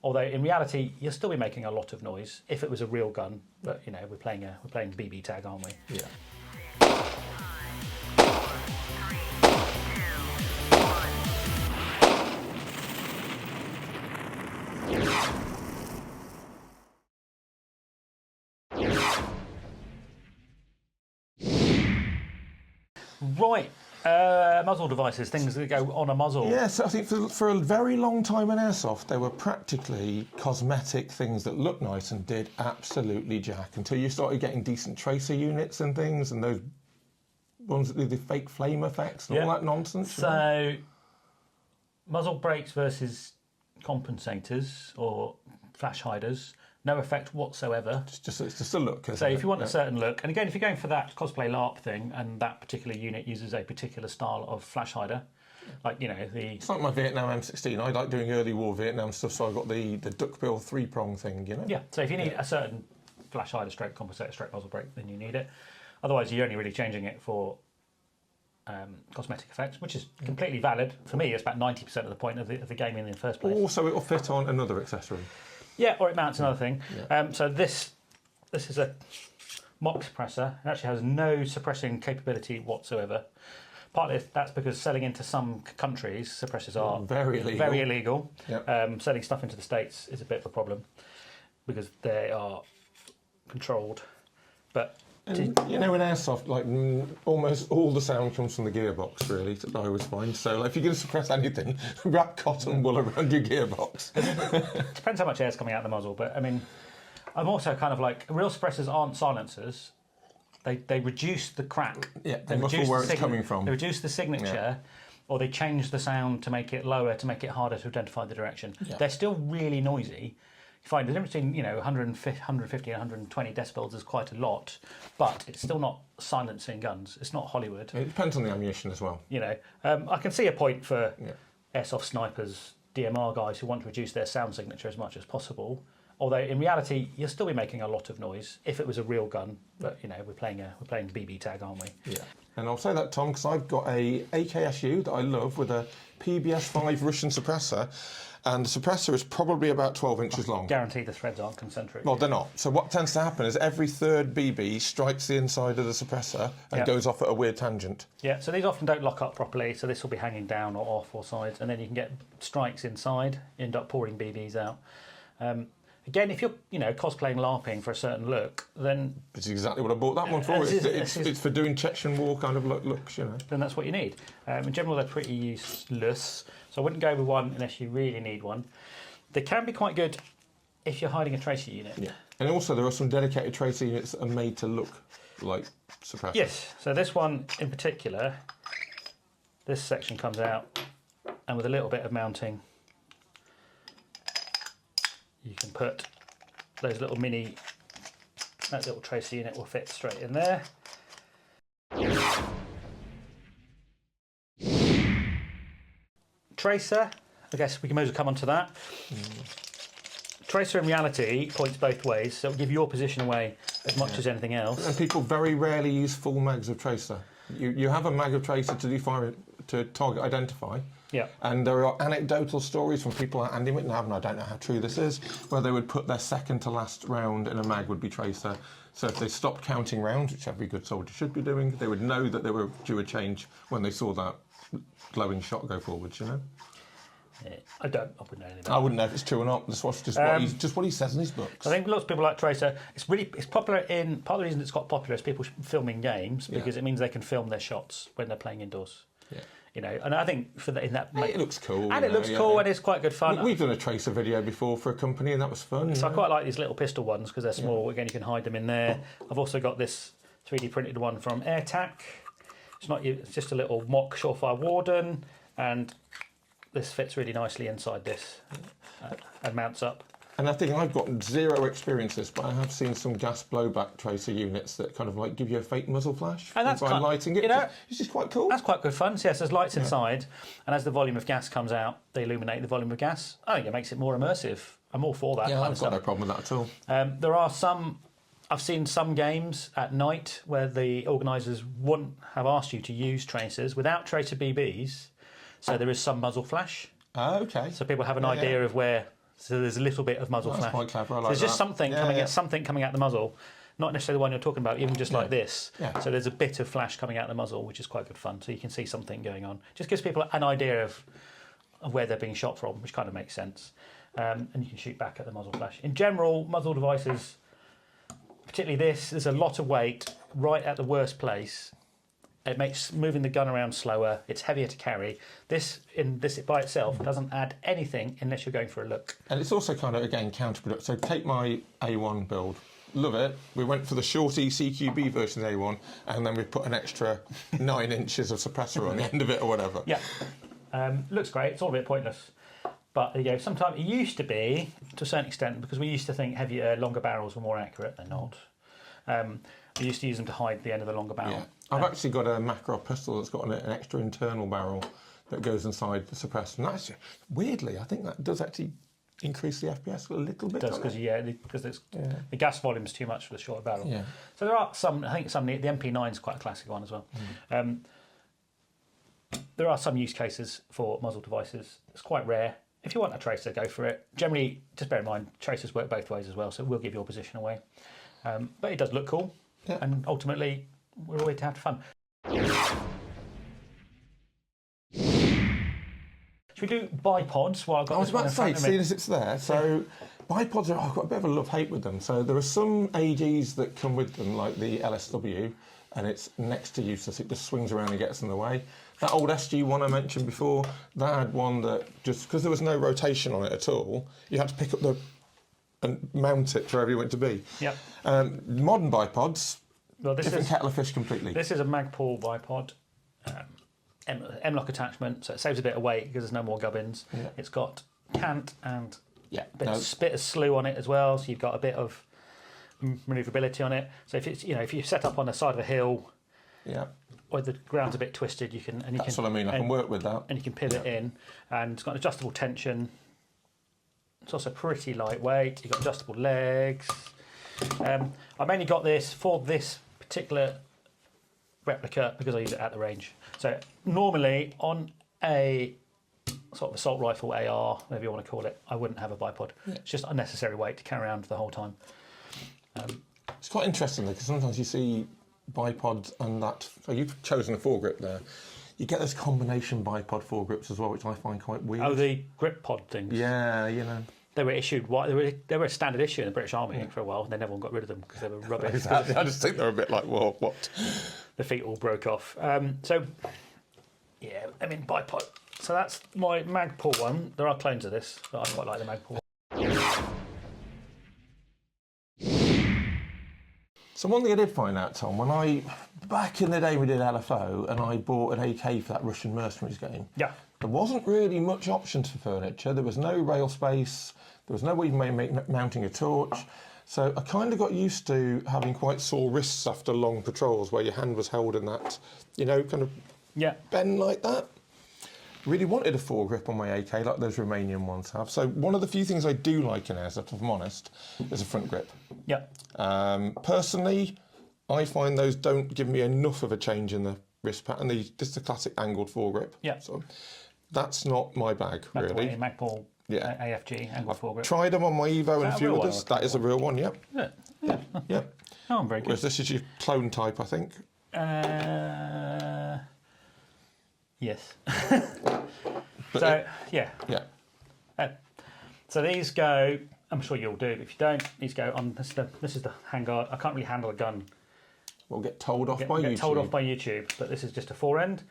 Although in reality, you'll still be making a lot of noise if it was a real gun. But you know, we're playing BB tag, aren't we? Yeah. Right, muzzle devices, things that go on a muzzle. Yes, I think for a very long time in Airsoft, they were practically cosmetic things that looked nice and did absolutely jack, until you started getting decent tracer units and things, and those ones that do the fake flame effects and all that nonsense. So, muzzle brakes versus compensators or flash hiders. No effect whatsoever. It's just a look. So if you want a certain look, and again, if you're going for that cosplay LARP thing, and that particular unit uses a particular style of flash hider, like, you know, It's like my Vietnam M16. I like doing early war Vietnam stuff, so I got the duckbill 3-prong thing, you know? Yeah, so if you need a certain flash hider stroke compensator stroke muzzle brake, then you need it. Otherwise, you're only really changing it for cosmetic effects, which is completely valid. For me, it's about 90% of the point of the game in the first place. Also, it'll fit on another accessory. Yeah, or it mounts another thing. Yeah. So this is a mock suppressor. It actually has no suppressing capability whatsoever. Partly that's because selling into some countries, suppressors are very illegal. Very illegal. Yep. Selling stuff into the States is a bit of a problem because they are controlled. But and, you know, in Airsoft, like almost all the sound comes from the gearbox, really, that I always find. So like, if you're going to suppress anything, wrap cotton wool around your gearbox. Depends how much air's coming out the muzzle, but I mean, I'm also kind of like, real suppressors aren't silencers. They reduce the crack. Yeah, they muffle where it's coming from. They reduce the signature, or they change the sound to make it lower, to make it harder to identify the direction. Yeah. They're still really noisy. You find the difference between, you know, 150 and 120 decibels is quite a lot, but it's still not silencing guns. It's not Hollywood. It depends on the ammunition as well. You know, I can see a point for airsoft snipers, DMR guys who want to reduce their sound signature as much as possible. Although in reality, you'll still be making a lot of noise if it was a real gun. But you know, we're playing BB tag, aren't we? Yeah. And I'll say that, Tom, because I've got a AKSU that I love with a PBS5 Russian suppressor. And the suppressor is probably about 12 inches long. Guarantee the threads aren't concentric. Well, they're not. So what tends to happen is every third BB strikes the inside of the suppressor and goes off at a weird tangent. Yeah, so these often don't lock up properly, so this will be hanging down or off or sides, and then you can get strikes inside, end up pouring BBs out. Again, if you're, you know, cosplaying LARPing for a certain look, then... It's exactly what I bought that one for. It's for doing Chechen War kind of looks, you know. Then that's what you need. In general, they're pretty useless, so I wouldn't go with one unless you really need one. They can be quite good if you're hiding a tracer unit. Yeah. And also, there are some dedicated tracer units that are made to look like suppressors. Yes, so this one in particular, this section comes out, and with a little bit of mounting, you can put those little that little tracer unit will fit straight in there. Tracer, I guess we can maybe come on to that. Tracer in reality points both ways, so it'll give your position away as much as anything else. And people very rarely use full mags of tracer. You have a mag of tracer to target identify. Yeah. And there are anecdotal stories from people like Andy McNabb, and I don't know how true this is, where they would put their second to last round in a mag would be tracer. So if they stopped counting rounds, which every good soldier should be doing, they would know that they were due a change when they saw that glowing shot go forwards, you know? Yeah, I wouldn't know anything about I wouldn't know if it's true or not. That's just what he says in his books. I think lots of people like tracer. It's popular in... Part of the reason it's got popular is people filming games, because it means they can film their shots when they're playing indoors. Yeah. You know, and I think it looks cool. And it looks cool, and it's quite good fun. We've done a tracer video before for a company, and that was fun. So I quite like these little pistol ones because they're small. Again, you can hide them in there. I've also got this 3D printed one from AirTac. It's just a little mock Surefire Warden, and this fits really nicely inside this and mounts up. And I think I've got zero experiences, but I have seen some gas blowback tracer units that kind of like give you a fake muzzle flash by lighting it. You know, it's just quite cool. That's quite good fun. So yes, there's lights inside, and as the volume of gas comes out, they illuminate the volume of gas. I think it makes it more immersive. I'm all for that. Yeah, I've got no problem with that at all. There are I've seen some games at night where the organisers wouldn't have asked you to use tracers without tracer BBs, so there is some muzzle flash. Oh, okay. So people have an idea of where So there's a little bit of muzzle flash. Quite clever. I like There's just something something coming out the muzzle, not necessarily the one you're talking about, even just like this. Yeah. So there's a bit of flash coming out the muzzle, which is quite good fun. So you can see something going on. Just gives people an idea of where they're being shot from, which kind of makes sense. And you can shoot back at the muzzle flash. In general, muzzle devices, particularly this, there's a lot of weight right at the worst place. It makes moving the gun around slower. It's heavier to carry. This by itself doesn't add anything unless you're going for a look. And it's also kind of, again, counterproductive. So take my A1 build. Love it. We went for the shorty CQB version of A1, and then we put an extra 9 inches of suppressor on the end of it or whatever. Yeah. Looks great. It's all a bit pointless. But there you go. Sometimes it used to be, to a certain extent, because we used to think heavier, longer barrels were more accurate. They're not. We used to use them to hide the end of the longer barrel. Yeah. I've actually got a macro pistol that's got an extra internal barrel that goes inside the suppressor. And that's, weirdly, I think that does actually increase the FPS a little bit. It does, because the gas volume is too much for the shorter barrel. Yeah. So there are some, I think the MP9 is quite a classic one as well. There are some use cases for muzzle devices. It's quite rare. If you want a tracer, go for it. Generally, just bear in mind, tracers work both ways as well, so it will give your position away. But it does look cool, and ultimately, we're always to have fun. Should we do bipods? Well, I was about to say, seeing as it's there, so bipods I've got a bit of a love-hate with them. So there are some AGs that come with them, like the LSW, and it's next to useless. It just swings around and gets in the way. That old SG one I mentioned before, that had one that just, because there was no rotation on it at all, you had to pick up and mount it wherever you went to be. Yep. Modern bipods, well, different kettle of fish completely. This is a Magpul bipod, M-lock attachment, so it saves a bit of weight because there's no more gubbins. Yeah. It's got cant and a bit of slew on it as well, so you've got a bit of manoeuvrability on it. So if you set up on the side of a hill, or the ground's a bit twisted, you can. That's what I mean. I can work with that, and you can pivot in, and it's got adjustable tension. It's also pretty lightweight. You've got adjustable legs. I mainly got this for this particular replica because I use it at the range. So normally on a sort of assault rifle, AR, whatever you want to call it, I wouldn't have a bipod. Yeah. It's just unnecessary weight to carry around the whole time. It's quite interesting though, because sometimes you see bipods and that. So you've chosen a foregrip there. You get those combination bipod foregrips as well, which I find quite weird. Oh, the grip pod things. Yeah, you know. They were issued. They were a standard issue in the British Army for a while. They never got rid of them because they were rubbish. Exactly. I just think they're a bit like, well, what? The feet all broke off. So, yeah, I mean bipod. So that's my Magpul one. There are clones of this, but I quite like the Magpul. So one thing I did find out, Tom, back in the day we did LFO and I bought an AK for that Russian Mercenaries game. Yeah. There wasn't really much options for furniture. There was no rail space. There was no way of mounting a torch. So I kind of got used to having quite sore wrists after long patrols where your hand was held in that, kind of bend like that. Really wanted a foregrip on my AK like those Romanian ones have. So one of the few things I do like in Airsoft, if I'm honest, is a front grip. Yeah. Personally, I find those don't give me enough of a change in the wrist pattern. This is the classic angled foregrip. Yeah. So that's not my bag, really. Magpul AFG angled foregrip. Tried them on my Evo and a few others. That is a real one, Yeah. Yeah. Oh, I'm very good. Whereas this is your clone type, I think. Yes. Yeah. So these go. I'm sure you'll do. If you don't, these go on. This is the handguard. I can't really handle a gun. We'll get told off by YouTube. Get told off by YouTube. But this is just a forend.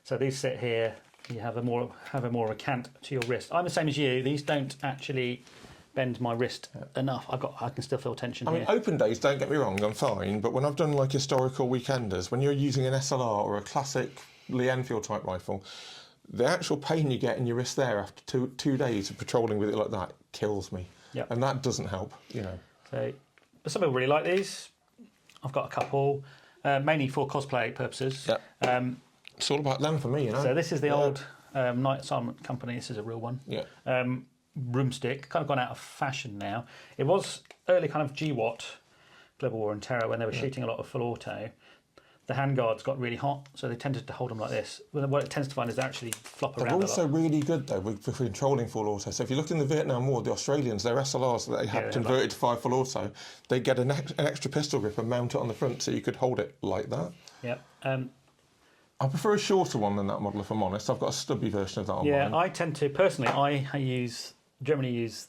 So these sit here. You have a more of a cant to your wrist. I'm the same as you. These don't actually bend my wrist enough. I can still feel tension here. I mean, open days, don't get me wrong, I'm fine. But when I've done like historical weekenders, when you're using an SLR or a classic Lee Enfield type rifle, the actual pain you get in your wrist there after two days of patrolling with it like that kills me. Yep. And that doesn't help, So, but some people really like these. I've got a couple, mainly for cosplay purposes. Yep. It's all about them for me, So this is the old Night Assignment Company. This is a real one. Yeah. Broomstick, kind of gone out of fashion now. It was early kind of GWAT, Global War and Terror, when they were shooting a lot of full auto. the handguards got really hot, so they tended to hold them like this. What it tends to find is they actually flop around. They're also really good though with controlling full auto. So if you look in the Vietnam War, the Australians, their SLRs that they had converted to 5 full auto, they get an extra pistol grip and mount it on the front, so you could hold it like that. Yeah. I prefer a shorter one than that model, if I'm honest. I've got a stubby version of that on mine. I tend to personally. I generally use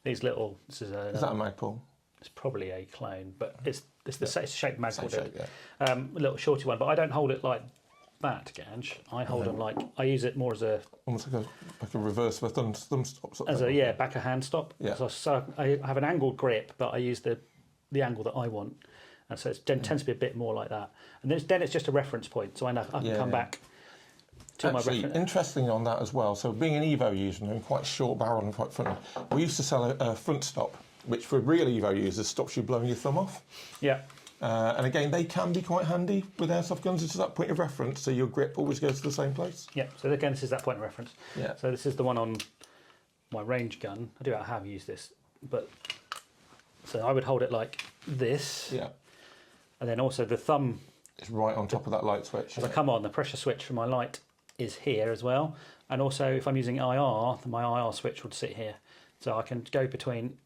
these little. Is that a Magpul? It's probably a clone, but it's the same shape Magpul did. Yeah. A little shorty one, but I don't hold it like that, Ganj. I hold them like I use it more as a almost like a reverse of a thumb stop. As back of hand stop. Yeah. So I have an angled grip, but I use the angle that I want, and so it tends to be a bit more like that. And then it's just a reference point, so I know I can come back to my reference. Interesting on that as well. So being an Evo user and quite short barrel and quite front, we used to sell a front stop, which for real Evo users stops you blowing your thumb off. Yeah. And again, they can be quite handy with airsoft guns. It's that point of reference, so your grip always goes to the same place. Yeah. So again, this is that point of reference. Yeah. So this is the one on my range gun. I have used this, but so I would hold it like this. Yeah. And then also the thumb. It's right on top of that light switch. As I come on, the pressure switch for my light is here as well. And also, if I'm using IR, then my IR switch would sit here. So I can go between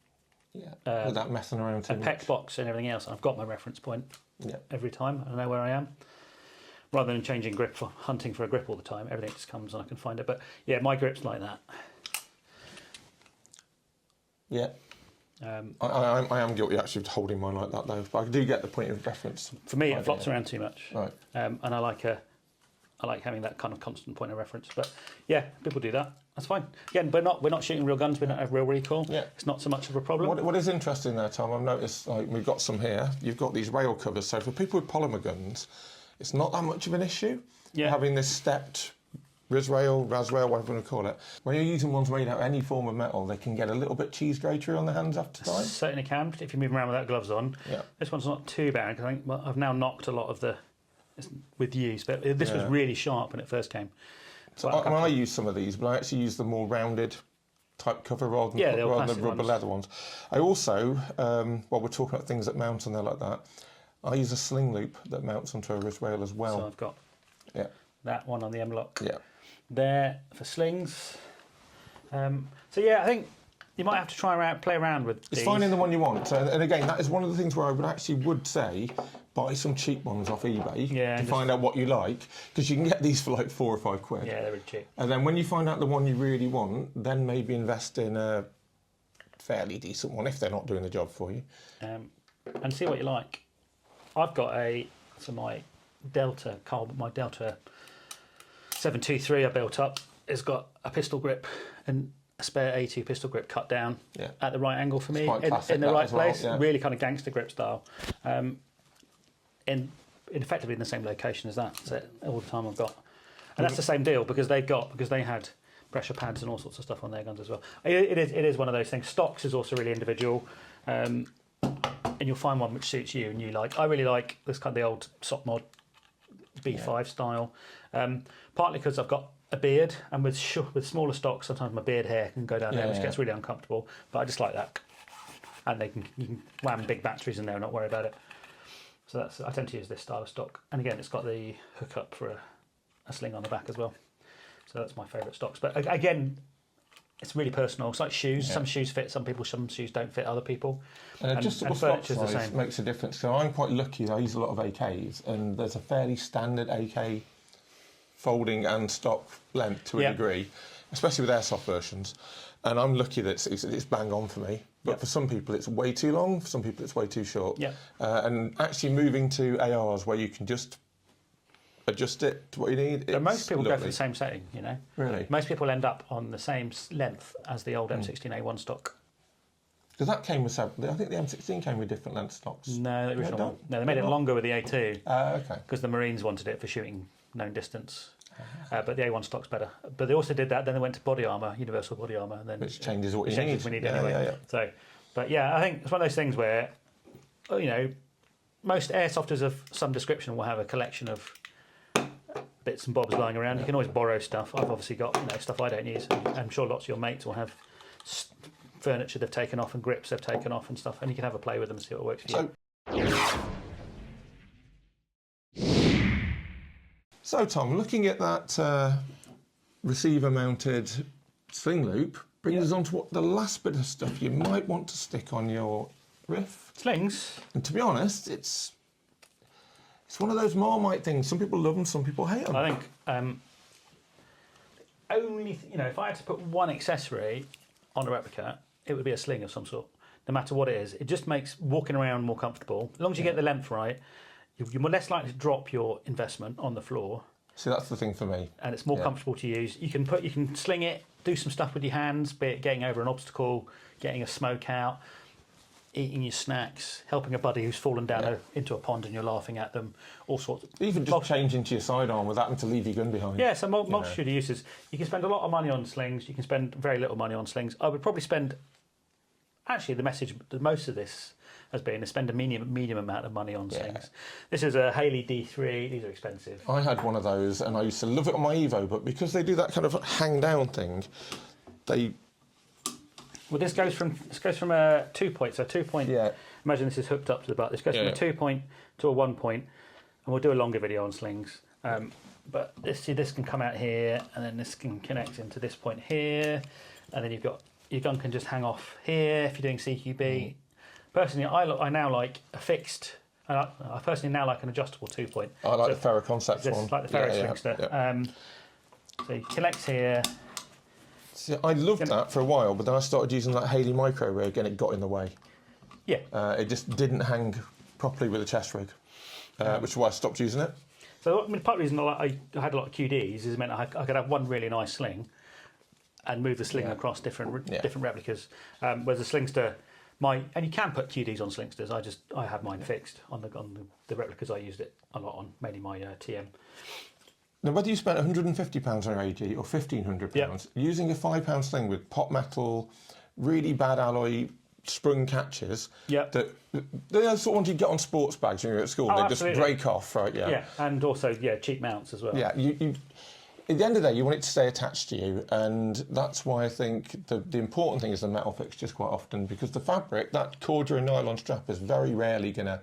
without messing around too a PEC box and everything else. I've got my reference point every time. I know where I am. Rather than changing grip for hunting for a grip all the time, everything just comes and I can find it. But yeah, my grip's like that. Yeah. I am guilty actually of holding mine like that though, but I do get the point of reference. For me, it flops around too much. Right. And I like having that kind of constant point of reference. But yeah, people do that. That's fine. Again, we're not shooting real guns. We don't have real recoil. Yeah. It's not so much of a problem. What is interesting there, Tom, I've noticed like we've got some here. You've got these rail covers. So for people with polymer guns, it's not that much of an issue. Yeah. Having this stepped rail, whatever you want to call it. When you're using ones made out of any form of metal, they can get a little bit cheese gratery on the hands after time. Certainly can, if you're moving around without gloves on. Yeah. This one's not too bad, because I think I've now knocked a lot of the with use, but this was really sharp when it first came. So I use some of these, but I actually use the more rounded type cover rather than rubber leather ones. I also, while we're talking about things that mount on there like that, I use a sling loop that mounts onto a wrist rail as well. So I've got that one on the M-Lock. Yeah. There for slings. So yeah, I think you might have to play around with these. It's finding the one you want. And again, that is one of the things where I would say buy some cheap ones off eBay to find out what you like, because you can get these for like £4 or £5. Yeah, they're really cheap. And then when you find out the one you really want, then maybe invest in a fairly decent one if they're not doing the job for you. And see what you like. I've got my Delta 723 I built up. It's got a pistol grip and a spare A2 pistol grip cut down at the right angle for me, in the right place. Well, really kind of gangster grip style. Effectively in the same location as that. So all the time I've got, and that's the same deal because they had pressure pads and all sorts of stuff on their guns as well. It is one of those things. Stocks is also really individual, and you'll find one which suits you and you like. I really like this kind of the old sock mod B5 style, partly because I've got a beard, and with smaller stocks sometimes my beard hair can go down there, which gets really uncomfortable, but I just like that. And you can wham big batteries in there and not worry about it. So I tend to use this style of stock, and again it's got the hook up for a sling on the back as well, so that's my favourite stocks. But again, it's really personal. It's like shoes. Some shoes fit some people, some shoes don't fit other people. And adjustable stock size makes a difference. So I'm quite lucky. I use a lot of AKs, and there's a fairly standard AK folding and stock length to a degree, especially with airsoft versions. And I'm lucky that it's bang on for me. But for some people it's way too long. For some people it's way too short. Yeah. And actually moving to ARs where you can just adjust it to what you need. But most people go for the same setting, you know. Really? Most people end up on the same length as the old M16A1 stock. Because that came with, I think the M16 came with different length stocks. No, the original one. No, they made it longer with the A2. Okay. Because the Marines wanted it for shooting known distance. But the A1 stock's better. But they also did that, then they went to body armour, universal body armour. And then which changes what you need. Anyway. So, but yeah, I think it's one of those things where, you know, most airsofters of some description will have a collection of bits and bobs lying around. You can always borrow stuff. I've obviously got stuff I don't use. I'm sure lots of your mates will have furniture they've taken off and grips they've taken off and stuff, and you can have a play with them and see what works for you. So Tom, looking at that receiver-mounted sling loop brings us on to what the last bit of stuff you might want to stick on your riff. Slings. And to be honest, it's one of those Marmite things. Some people love them, some people hate them. I think if I had to put one accessory on a replica, it would be a sling of some sort. No matter what it is, it just makes walking around more comfortable. As long as you get the length right, you're less likely to drop your investment on the floor. See, that's the thing for me. And it's more comfortable to use. You can sling it, do some stuff with your hands, be it getting over an obstacle, getting a smoke out, eating your snacks, helping a buddy who's fallen down into a pond and you're laughing at them, all sorts of... Even just changing to your sidearm without having to leave your gun behind. Yeah, so multitude of uses. You can spend a lot of money on slings, you can spend very little money on slings. I would probably spend... Actually, most of this has been to spend a medium amount of money on slings. This is a Haley D3. These are expensive. I had one of those, and I used to love it on my Evo, but because they do that kind of hang down thing, they... Well, this goes from a 2-point. So 2-point. Yeah. Imagine this is hooked up to the butt. This goes from a 2-point to a 1-point, and we'll do a longer video on slings. But this can come out here, and then this can connect into this point here, and then you've got your gun can just hang off here if you're doing CQB. Personally, I now like a fixed. I personally now like an adjustable 2-point. I like the Ferro Concept one. Like the Ferro Slingster. Yeah. So you connect here. See, I loved that for a while, but then I started using that Haley micro rig, and it got in the way. Yeah. It just didn't hang properly with the chest rig, which is why I stopped using it. So part of the reason I had a lot of QDs is it meant I could have one really nice sling and move the sling across different replicas. Whereas the Slingster, and you can put QDs on Slingsters. I have mine fixed on the replicas I used it a lot on, mainly my TM. Now, whether you spent £150 on your AG or £1,500, using a £5 sling with pot metal, really bad alloy sprung catches, they're the sort of ones you get on sports bags when you're at school. They just break off, right? Yeah, and also cheap mounts as well. Yeah, you at the end of the day, you want it to stay attached to you, and that's why I think the important thing is the metal fixtures quite often, because the fabric, that corduroy nylon strap, is very rarely going to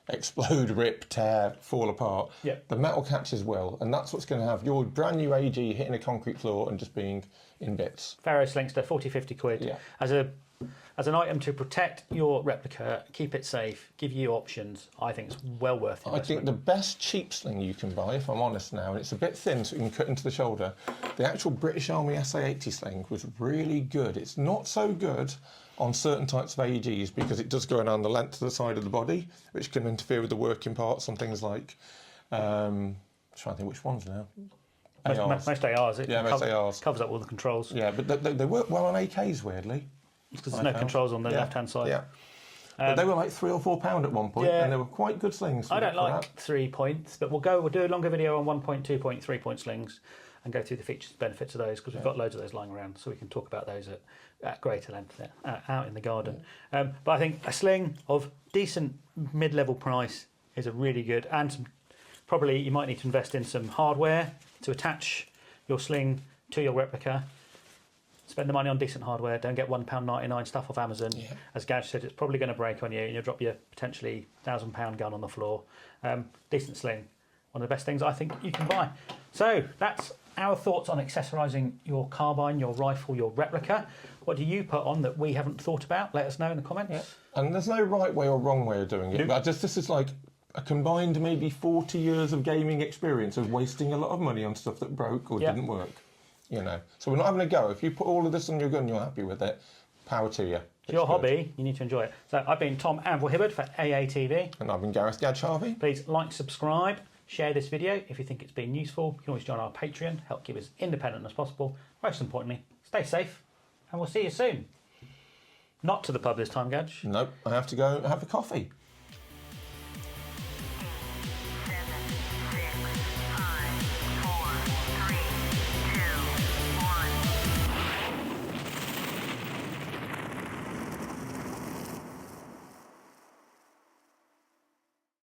explode, rip, tear, fall apart. Yeah. The metal catches will, and that's what's going to have your brand new AG hitting a concrete floor and just being in bits. Ferro Slingster, 40-50 quid. Yeah. As an item to protect your replica, keep it safe, give you options, I think it's well worth it. I think the best cheap sling you can buy, if I'm honest now, and it's a bit thin so you can cut into the shoulder, the actual British Army SA80 sling was really good. It's not so good on certain types of AEGs because it does go around the length of the side of the body, which can interfere with the working parts on things like, I'm trying to think which ones now. Most ARs. Most ARs. Covers up all the controls. Yeah, but they work well on AKs, weirdly. Because there's no controls on the left-hand side. Yeah. But they were like £3 or £4 at one point, and they were quite good slings. I don't like 3 points, but we'll do a longer video on 1-point, 2-point, 3-point slings and go through the features and benefits of those, because we've got loads of those lying around, so we can talk about those at greater length out in the garden. But I think a sling of decent mid-level price is a really good, and probably you might need to invest in some hardware to attach your sling to your replica. Spend the money on decent hardware. Don't get £1.99 stuff off Amazon. Yeah. As Gaj said, it's probably going to break on you, and you'll drop your potentially £1,000 gun on the floor. Decent sling, one of the best things I think you can buy. So that's our thoughts on accessorising your carbine, your rifle, your replica. What do you put on that we haven't thought about? Let us know in the comments. Yeah. And there's no right way or wrong way of doing it. Nope. This is like a combined maybe 40 years of gaming experience of wasting a lot of money on stuff that broke or didn't work. You know, so we're not having a go. If you put all of this on your gun, you're happy with it. Power to you. It's your hobby. You need to enjoy it. So I've been Tom Anvil Hibberd for AATV, and I've been Gareth Gadge Harvey. Please like, subscribe, share this video if you think it's been useful. You can always join our Patreon, help keep us independent as possible. Most importantly, stay safe, and we'll see you soon. Not to the pub this time, Gadge. Nope, I have to go have a coffee.